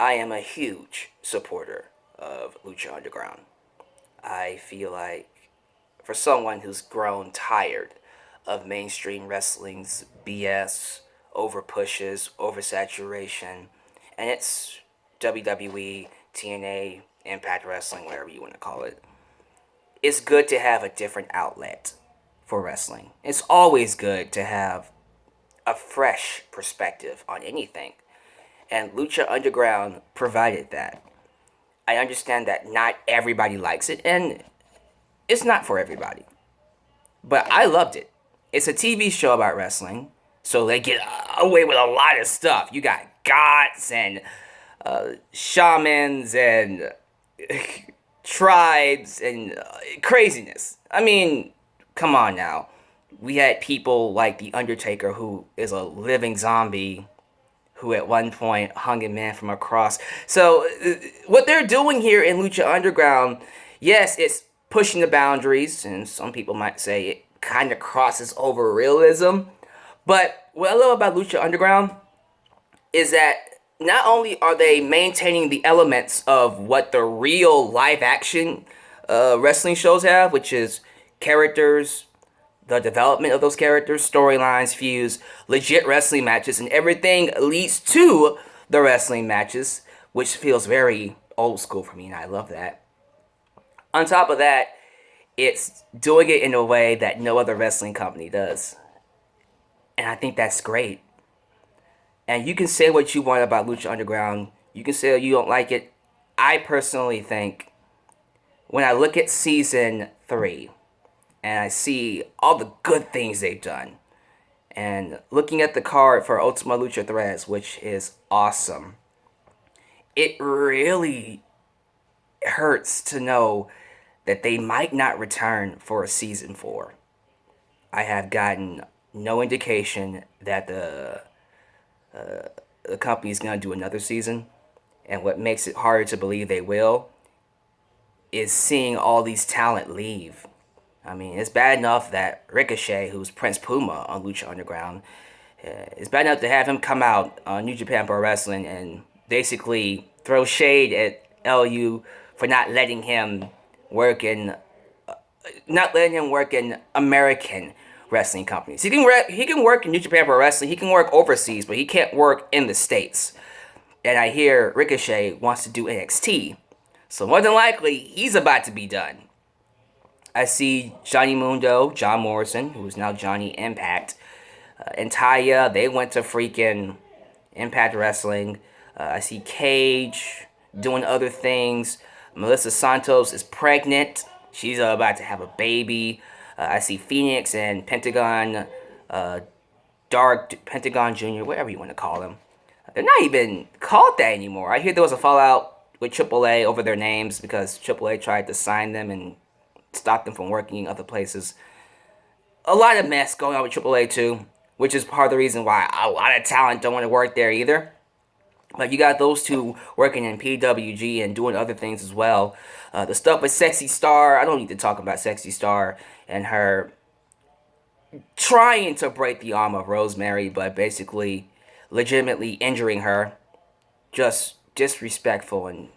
I am a huge supporter of Lucha Underground. I feel like for someone who's grown tired of mainstream wrestling's BS, over pushes, oversaturation, and it's WWE, TNA, Impact Wrestling, whatever you want to call it. It's good to have a different outlet for wrestling. It's always good to have a fresh perspective on anything. And Lucha Underground provided that. I understand that not everybody likes it, and it's not for everybody. But I loved it. It's a TV show about wrestling, so they get away with a lot of stuff. You got gods and shamans and tribes and craziness. I mean, come on now. We had people like The Undertaker, who is a living zombie, who at one point hung a man from a cross. So what they're doing here in Lucha Underground, yes, it's pushing the boundaries, and some people might say it kind of crosses over realism. But what I love about Lucha Underground is that not only are they maintaining the elements of what the real live action wrestling shows have, which is characters, the development of those characters, storylines, feuds, legit wrestling matches, and everything leads to the wrestling matches, which feels very old school for me, and I love that. On top of that, it's doing it in a way that no other wrestling company does. And I think that's great. And you can say what you want about Lucha Underground. You can say you don't like it. I personally think when I look at season 3 and I see all the good things they've done, and looking at the card for Ultima Lucha Tres, which is awesome, it really hurts to know that they might not return for a season 4. I have gotten no indication that the company is going to do another season. And what makes it harder to believe they will is seeing all these talent leave. I mean, it's bad enough that Ricochet, who's Prince Puma on Lucha Underground, it's bad enough to have him come out on New Japan Pro Wrestling and basically throw shade at LU for not letting him work in American wrestling companies. He can work in New Japan Pro Wrestling. He can work overseas, but he can't work in the States. And I hear Ricochet wants to do NXT, so more than likely he's about to be done. I see Johnny Mundo, John Morrison, who is now Johnny Impact, and Taya. They went to freaking Impact Wrestling. I see Cage doing other things. Melissa Santos is pregnant. She's about to have a baby. I see Fenix and Pentagon, Pentagon Jr., whatever you want to call them. They're not even called that anymore. I hear there was a fallout with AAA over their names because AAA tried to sign them and stop them from working in other places. A lot of mess going on with AAA too, which is part of the reason why a lot of talent don't want to work there either. But you got those two working in PWG and doing other things as well. The stuff with Sexy Star, I don't need to talk about Sexy Star and her trying to break the arm of Rosemary, but basically legitimately injuring her. Just disrespectful and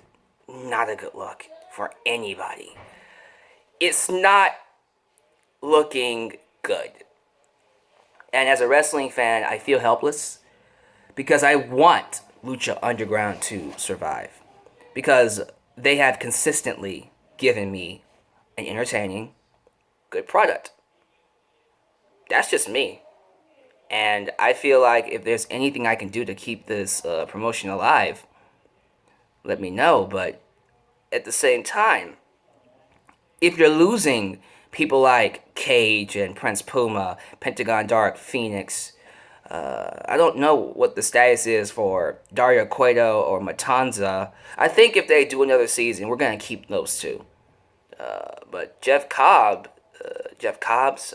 not a good look for anybody. It's not looking good. And as a wrestling fan, I feel helpless because I want Lucha Underground to survive, because they have consistently given me an entertaining, good product. That's just me. And I feel like if there's anything I can do to keep this promotion alive, let me know. But at the same time, if you're losing people like Cage and Prince Puma, Pentagon Dark, Fenix, I don't know what the status is for Dario Cueto or Matanza. I think if they do another season, we're going to keep those two. But Jeff Cobbs,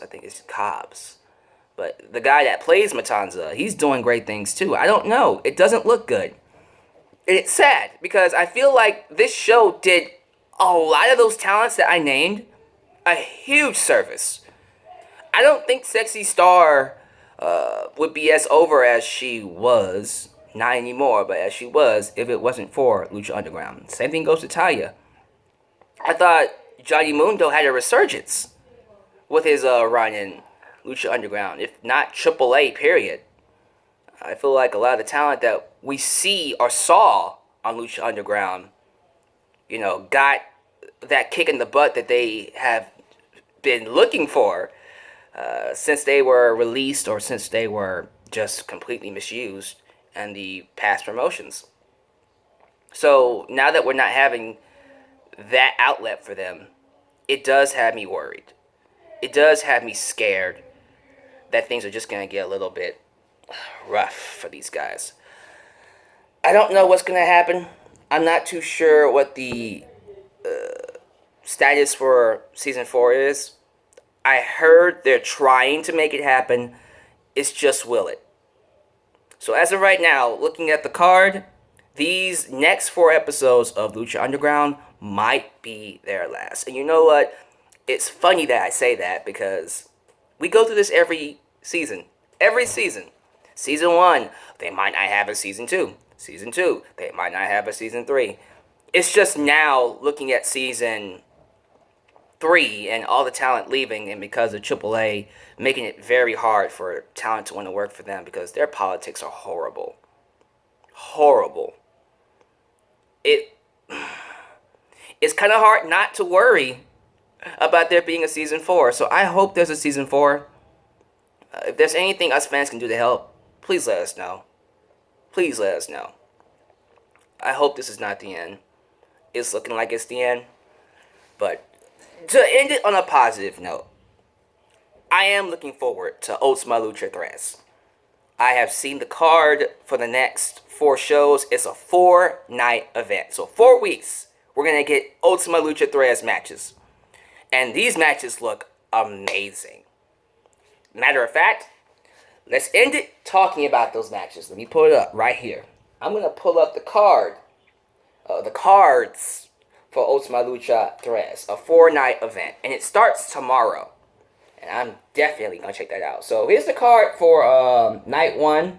I think it's Cobbs. But the guy that plays Matanza, he's doing great things too. I don't know. It doesn't look good. And it's sad because I feel like this show did a lot of those talents that I named a huge service. I don't think Sexy Star would be as over as she was Not anymore, but as she was if it wasn't for Lucha Underground. Same thing goes to Taya. I thought Johnny Mundo had a resurgence with his run in Lucha Underground, if not AAA, period. I feel like a lot of the talent that we see or saw on Lucha Underground, got that kick in the butt that they have been looking for since they were released or since they were just completely misused in the past promotions. So now that we're not having that outlet for them, it does have me worried. It does have me scared that things are just going to get a little bit rough for these guys. I don't know what's going to happen. I'm not too sure what the status for Season 4 is. I heard they're trying to make it happen. It's just will it. So as of right now, looking at the card, these next 4 episodes of Lucha Underground might be their last. And you know what? It's funny that I say that because we go through this every season. Every season. Season 1, they might not have a Season 2. Season 2, they might not have a Season 3. It's just now looking at Season 3 and all the talent leaving, and because of AAA making it very hard for talent to want to work for them because their politics are horrible. Horrible. It's kind of hard not to worry about there being a Season 4. So I hope there's a Season 4. If there's anything us fans can do to help, please let us know. Please let us know. I hope this is not the end. It's looking like it's the end. But to end it on a positive note, I am looking forward to Ultima Lucha Tres. I have seen the card for the next 4 shows. It's a 4-night event. So 4 weeks, we're going to get Ultima Lucha Tres matches. And these matches look amazing. Matter of fact, let's end it talking about those matches. Let me pull it up right here. I'm going to pull up the card. The cards for Ultima Lucha Tres, a 4-night event. And it starts tomorrow. And I'm definitely going to check that out. So here's the card for night 1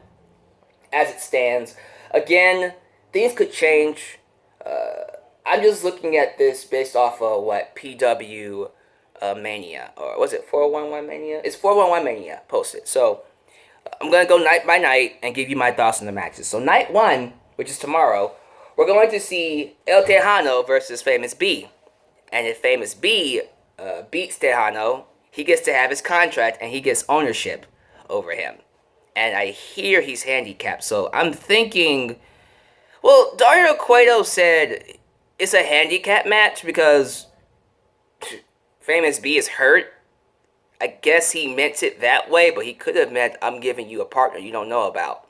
as it stands. Again, things could change. I'm just looking at this based off of what PW Mania, or was it 411 Mania? It's 411 Mania posted. So I'm going to go night by night and give you my thoughts on the matches. So night 1, which is tomorrow, we're going to see El Texano versus Famous B. And if Famous B beats Texano, he gets to have his contract and he gets ownership over him. And I hear he's handicapped. So I'm thinking, well, Dario Cueto said it's a handicap match because Famous B is hurt. I guess he meant it that way, but he could have meant I'm giving you a partner you don't know about.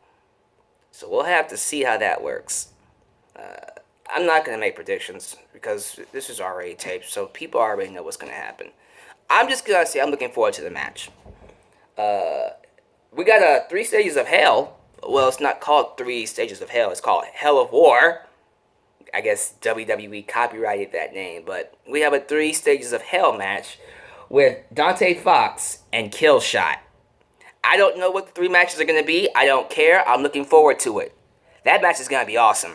So we'll have to see how that works. I'm not going to make predictions because this is already taped, so people already know what's going to happen. I'm just going to say I'm looking forward to the match. We got 3 stages of hell. Well, it's not called 3 stages of hell. It's called Hell of War. I guess WWE copyrighted that name, but we have a 3 stages of hell match with Dante Fox and Killshot. I don't know what the 3 matches are going to be. I don't care. I'm looking forward to it. That match is going to be awesome.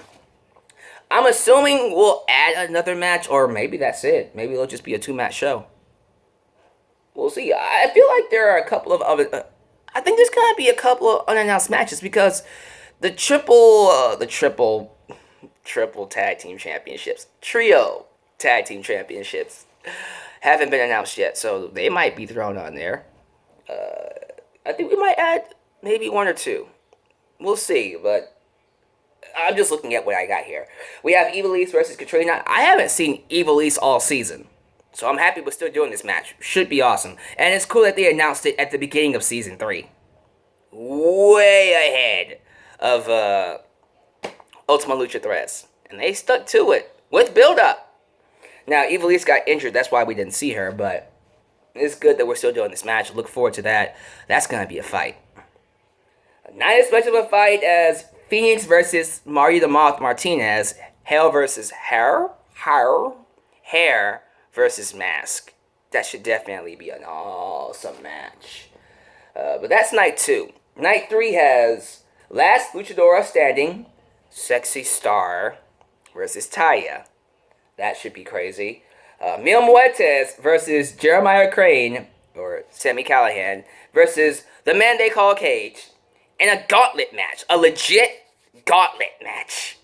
I'm assuming we'll add another match, or maybe that's it. Maybe it'll just be a 2-match show. We'll see. I feel like there are a couple of other... I think there's going to be a couple of unannounced matches because the triple tag team championships, trio tag team championships haven't been announced yet, so they might be thrown on there. I think we might add maybe 1 or 2. We'll see, but I'm just looking at what I got here. We have Ivelisse versus Catrina. I haven't seen Ivelisse all season, so I'm happy we're still doing this match. Should be awesome. And it's cool that they announced it at the beginning of Season 3. Way ahead of Ultima Lucha Tres. And they stuck to it with build-up. Now, Ivelisse got injured. That's why we didn't see her, but it's good that we're still doing this match. Look forward to that. That's going to be a fight. Not as much of a fight as Fenix versus Marty the Moth Martinez. Hell versus Hair versus Mask. That should definitely be an awesome match. But that's night 2. Night 3 has Last Luchadora standing, Sexy Star versus Taya. That should be crazy. Muertes versus Jeremiah Crane, or Sammy Callahan, versus the man they call Cage, in a gauntlet match. A legit gauntlet match.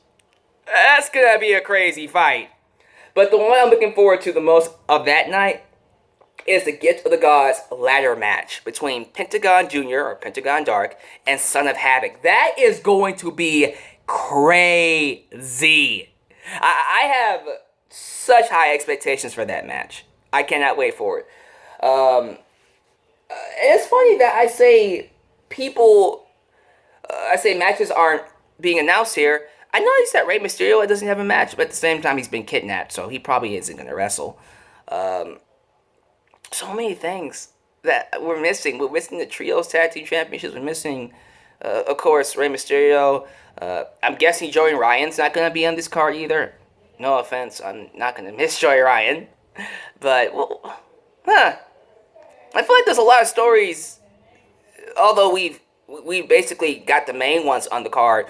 That's gonna be a crazy fight. But the one I'm looking forward to the most of that night is the Gift of the Gods ladder match between Pentagon Jr. or Pentagon Dark and Son of Havoc. That is going to be crazy. I have such high expectations for that match. I cannot wait for it. It's funny that I say matches aren't being announced here. I noticed that Rey Mysterio doesn't have a match, but at the same time he's been kidnapped, so he probably isn't going to wrestle. So many things that we're missing. We're missing the Trios Tag Team Championships. We're missing, of course, Rey Mysterio. I'm guessing Joey Ryan's not going to be on this card either. No offense, I'm not going to miss Joey Ryan. But, well, I feel like there's a lot of stories, although we basically got the main ones on the card.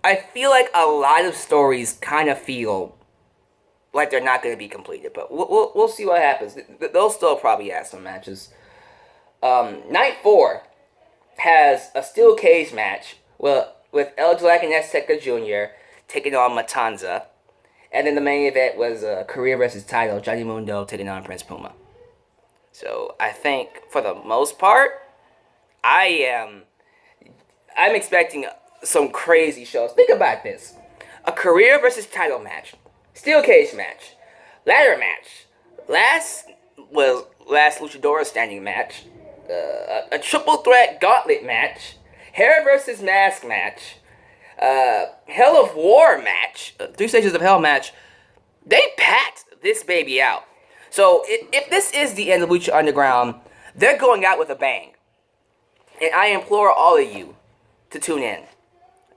I feel like a lot of stories kind of feel like they're not going to be completed, but we'll see what happens. They'll still probably have some matches. Night 4 has a steel cage match with El Black and Azteca Jr. taking on Matanza. And then the main event was career versus title, Johnny Mundo taking on Prince Puma. So I think for the most part, I'm expecting some crazy shows. Think about this. A career versus title match. Steel cage match. Ladder match. Last Luchadora standing match. A triple threat gauntlet match. Hair versus mask match. Hell of War match. 3 Stages of Hell match. They packed this baby out. So if this is the end of Lucha Underground, they're going out with a bang. And I implore all of you to tune in.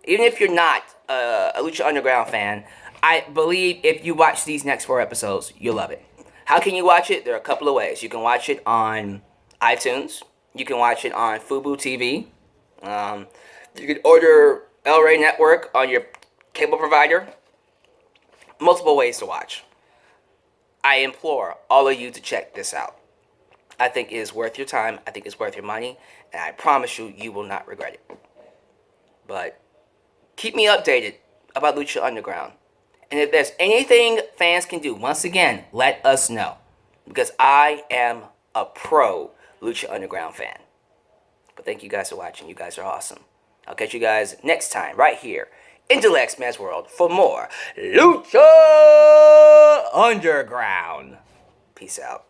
Even if you're not a Lucha Underground fan, I believe if you watch these next 4 episodes, you'll love it. How can you watch it? There are a couple of ways. You can watch it on iTunes. You can watch it on Fubo TV. You can order El Rey Network on your cable provider. Multiple ways to watch. I implore all of you to check this out. I think it is worth your time. I think it's worth your money. And I promise you, you will not regret it. But keep me updated about Lucha Underground. And if there's anything fans can do, once again, let us know. Because I am a pro Lucha Underground fan. But thank you guys for watching. You guys are awesome. I'll catch you guys next time right here in Deluxe Man's World for more Lucha Underground. Peace out.